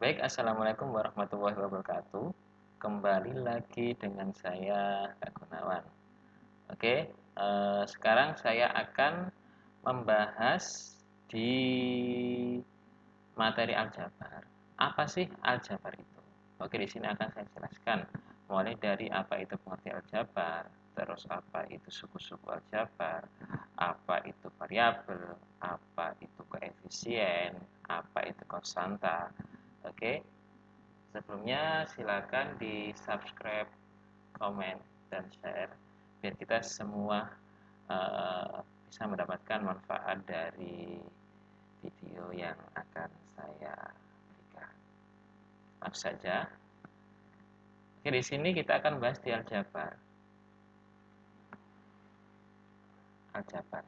Baik, Assalamualaikum warahmatullahi wabarakatuh. Kembali lagi dengan saya, Kak Gunawan. Oke, sekarang saya akan membahas di materi aljabar. Apa sih aljabar itu? Oke, di sini akan saya jelaskan mulai dari apa itu pengertian aljabar, terus apa itu suku-suku aljabar, apa itu variabel, apa itu koefisien, apa itu konstanta. Oke, sebelumnya silakan di subscribe, komen, dan share biar kita semua bisa mendapatkan manfaat dari video yang akan saya berikan. Langsung saja. Oke, di sini kita akan bahas di aljabar. Aljabar.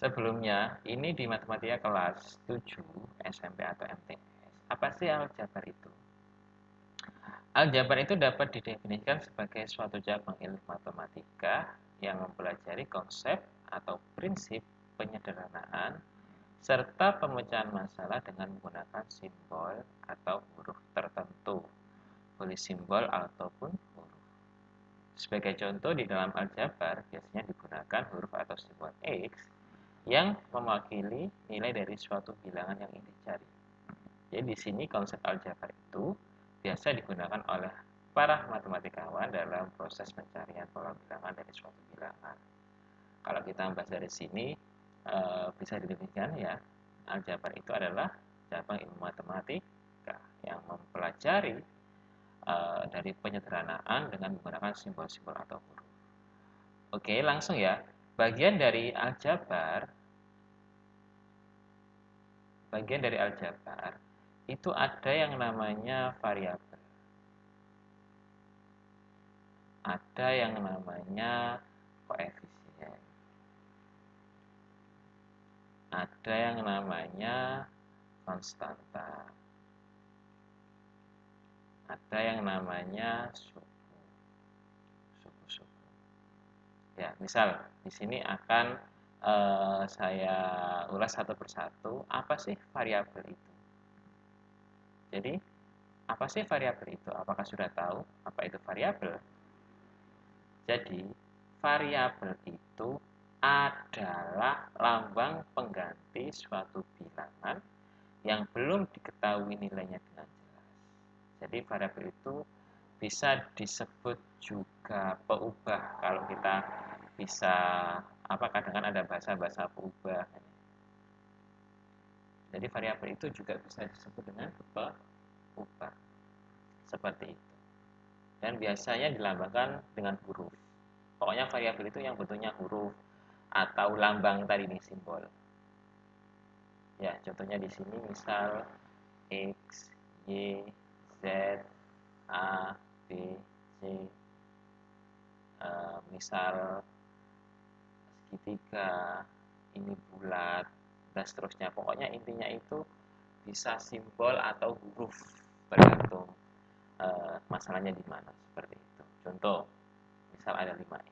Sebelumnya, ini di matematika kelas 7 SMP atau MTS. Apa sih aljabar itu? Aljabar itu dapat didefinisikan sebagai suatu cabang ilmu matematika yang mempelajari konsep atau prinsip penyederhanaan serta pemecahan masalah dengan menggunakan simbol atau huruf tertentu, boleh simbol ataupun huruf. Sebagai contoh, di dalam aljabar biasanya digunakan huruf atau simbol X yang mewakili nilai dari suatu bilangan yang ingin dicari. Jadi di sini konsep aljabar itu biasa digunakan oleh para matematikawan dalam proses pencarian pola bilangan dari suatu bilangan. Kalau kita membahas dari sini, bisa didefinisikan ya, aljabar itu adalah cabang ilmu matematika yang mempelajari dari penyederhanaan dengan menggunakan simbol-simbol atau huruf. Oke, langsung ya. Bagian dari aljabar itu ada yang namanya variabel. Ada yang namanya koefisien. Ada yang namanya konstanta. Ada yang namanya suku-suku. Ya, misal di sini akan saya ulas satu persatu. Apa sih variabel itu? Jadi, apa sih variabel itu? Apakah sudah tahu apa itu variabel? Jadi, variabel itu adalah lambang pengganti suatu bilangan yang belum diketahui nilainya dengan jelas. Jadi, variabel itu bisa disebut juga peubah. Kalau kita bisa kadang kan ada bahasa-bahasa peubah. Jadi variabel itu juga bisa disebut dengan peubah. Seperti itu. Dan biasanya dilambangkan dengan huruf. Pokoknya variabel itu yang bentuknya huruf atau lambang tadi nih, simbol. Ya, contohnya di sini misal X, Y, Z, A, B, C. Misal segitiga, ini bulat, dan seterusnya. Pokoknya intinya itu bisa simbol atau huruf, tergantung masalahnya di mana, seperti itu. Contoh, misal ada 5x.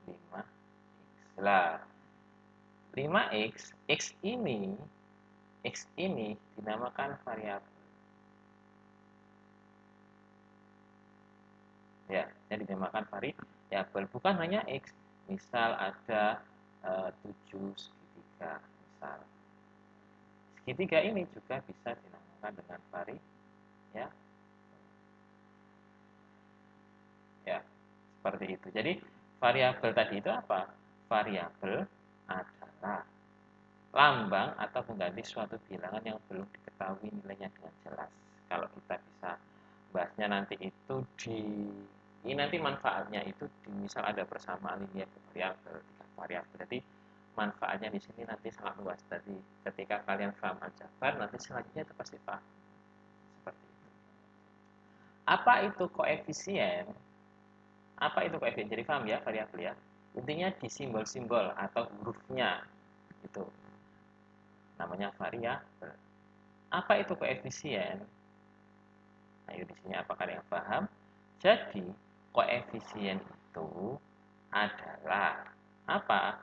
5x. Lah, 5x, x ini dinamakan variabel. Ya, yang dinamakan variabel. Bukan hanya x. Misal ada 7 segitiga, misal. Segitiga ini juga bisa dinamakan dengan variabel. Ya, seperti itu. Jadi, variabel tadi itu apa? Variabel adalah lambang atau pengganti suatu bilangan yang belum diketahui nilainya dengan jelas. Kalau kita bisa bahasnya nanti itu ini nanti manfaatnya itu misal ada persamaan linear variabel, tiga variabel. Jadi manfaatnya di sini nanti sangat luas. Jadi ketika kalian paham aljabar, nanti selanjutnya itu pasti paham. Seperti itu. Apa itu koefisien? Apa itu koefisien? Jadi paham ya variabel ya. Intinya di simbol-simbol atau hurufnya itu namanya variabel. Apa itu koefisien? Ayo di sini apakah ada yang paham? Jadi koefisien itu adalah apa?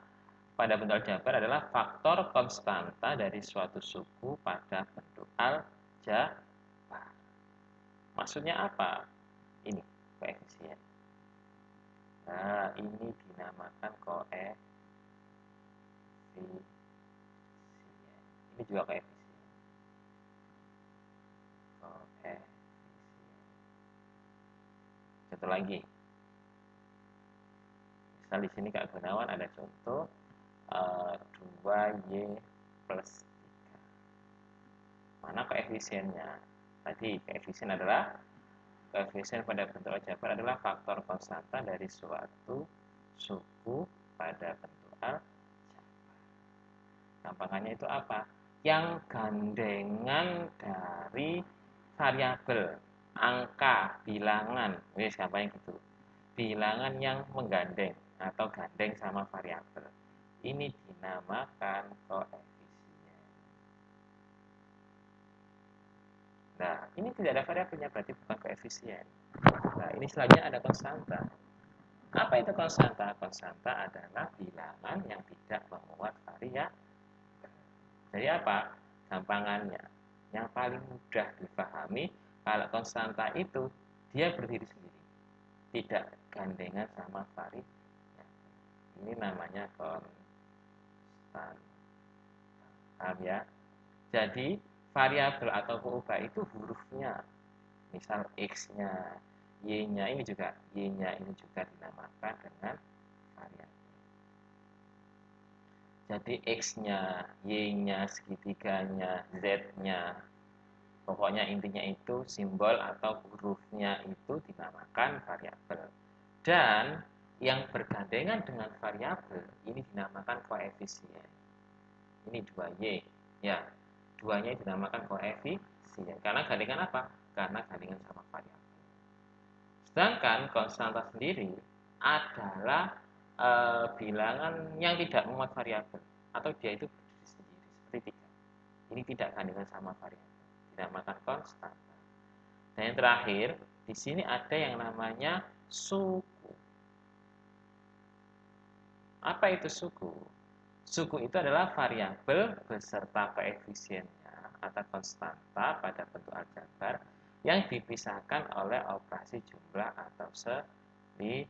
Pada bentuk aljabar adalah faktor konstanta dari suatu suku pada bentuk aljabar. Maksudnya apa? Ini koefisien. Nah, ini dinamakan koefisien. Ini juga koefisien. Contoh lagi. Misal di sini Kak Gunawan ada contoh 2Y plus 3. Mana koefisiennya? Tadi koefisien pada bentuk aljabar adalah faktor konstanta dari suatu suku pada bentuk aljabar. Gampangannya itu apa? Yang gandengan dari variabel, angka, bilangan, gampangnya gitu. Bilangan yang menggandeng atau gandeng sama variabel. Ini dinamakan koefisien. Nah, ini tidak ada variabelnya, berarti bukan koefisien. Nah, ini selanjutnya ada konstanta. Apa itu konstanta? Konstanta adalah bilangan yang tidak memuat variabel. Jadi apa? Gampangannya. Yang paling mudah dipahami, kalau konstanta itu dia berdiri sendiri. Tidak gandengan sama variabel. Ini namanya konstanta. Paham ya? Jadi variabel atau perubahan itu hurufnya. Misal X-nya, Y-nya ini juga, Y-nya ini juga dinamakan dengan variabel. Jadi X-nya, Y-nya, segitiganya, Z-nya, pokoknya intinya itu simbol atau hurufnya itu dinamakan variabel. Dan yang bergandengan dengan variabel ini dinamakan koefisien. Ini 2Y. Ya, 2-nya dinamakan koefisien. Karena gandengan apa? Karena gandengan sama variabel. Sedangkan konstanta sendiri adalah bilangan yang tidak memuat variabel atau dia itu berdiri sendiri seperti 3. Ini tidak gandengan sama variabel. Dinamakan konstanta. Dan yang terakhir, di sini ada yang namanya suku. Apa itu suku? Suku itu adalah variabel beserta koefisiennya atau konstanta pada bentuk aljabar yang dipisahkan oleh operasi jumlah atau selisih.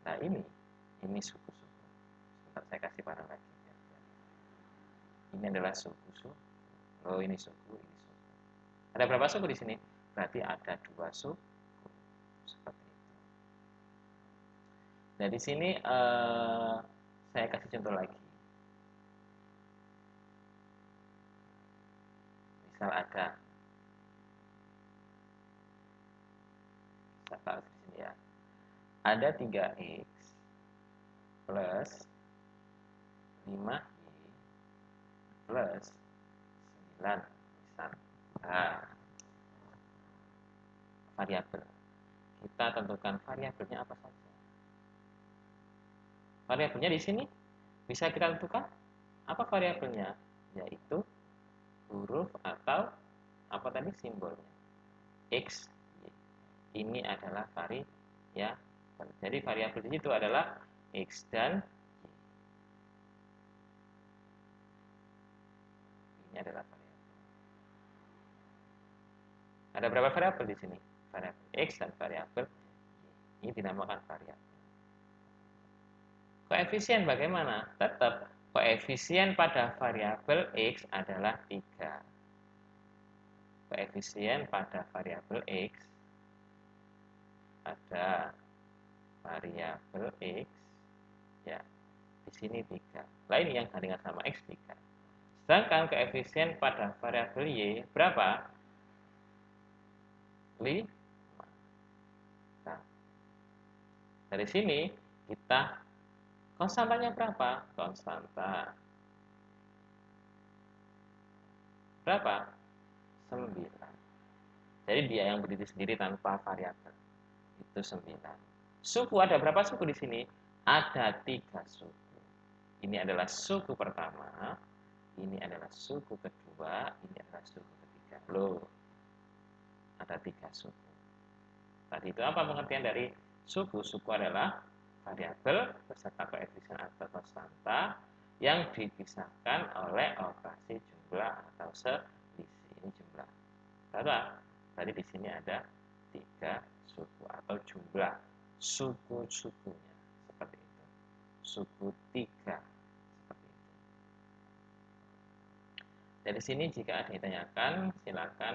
Nah, ini suku-suku. Sebentar saya kasih warna lagi. Ini adalah suku-suku. Oh, ini suku, ini suku. Ada berapa suku di sini? Berarti ada 2 suku. Seperti itu. Nah, di sini saya kasih contoh lagi. Misal ada, saya taruh di sini ya. Ada 3X plus 5Y plus 9 misal. Nah, variabel. Kita tentukan variabelnya apa saja. Variabelnya di sini bisa kita tentukan apa variabelnya, yaitu huruf atau apa tadi simbolnya. X, Y. Ini adalah variabel. Jadi variabel di situ adalah X dan Y. Ini adalah variabel. Ada berapa variabel di sini? Variabel X dan variabel Y. Ini dinamakan variabel. Koefisien bagaimana? Tetap koefisien pada variabel X adalah 3. Koefisien pada variabel X ada variabel X ya, di sini 3. Lain yang gandengan sama X 3. Sedangkan koefisien pada variabel Y berapa? 5. Nah, dari sini kita konstantanya berapa? Konstanta berapa? 9. Jadi dia yang berdiri sendiri tanpa variabel. Itu 9. Suku ada berapa suku di sini? Ada 3 suku. Ini adalah suku pertama, ini adalah suku kedua, ini adalah suku ketiga. Loh, ada 3 suku. Tadi itu apa pengertian dari suku? Suku adalah variabel beserta koefisien atau konstanta yang dipisahkan oleh operasi jumlah atau selisih. Ini jumlah. Berapa? Tadi di sini ada 3 suku atau jumlah suku-sukunya seperti itu. Suku 3 seperti itu. Dari sini jika ada yang ditanyakan silakan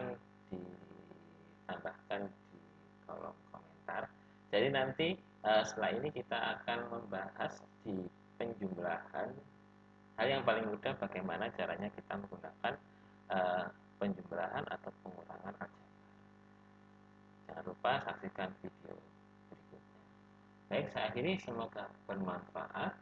ditambahkan di kolom komentar. Jadi nanti setelah ini kita akan membahas di penjumlahan. Hal yang paling mudah bagaimana caranya kita menggunakan penjumlahan atau pengurangan aljabar. Jangan lupa saksikan video berikutnya. Baik, saya akhiri, semoga bermanfaat.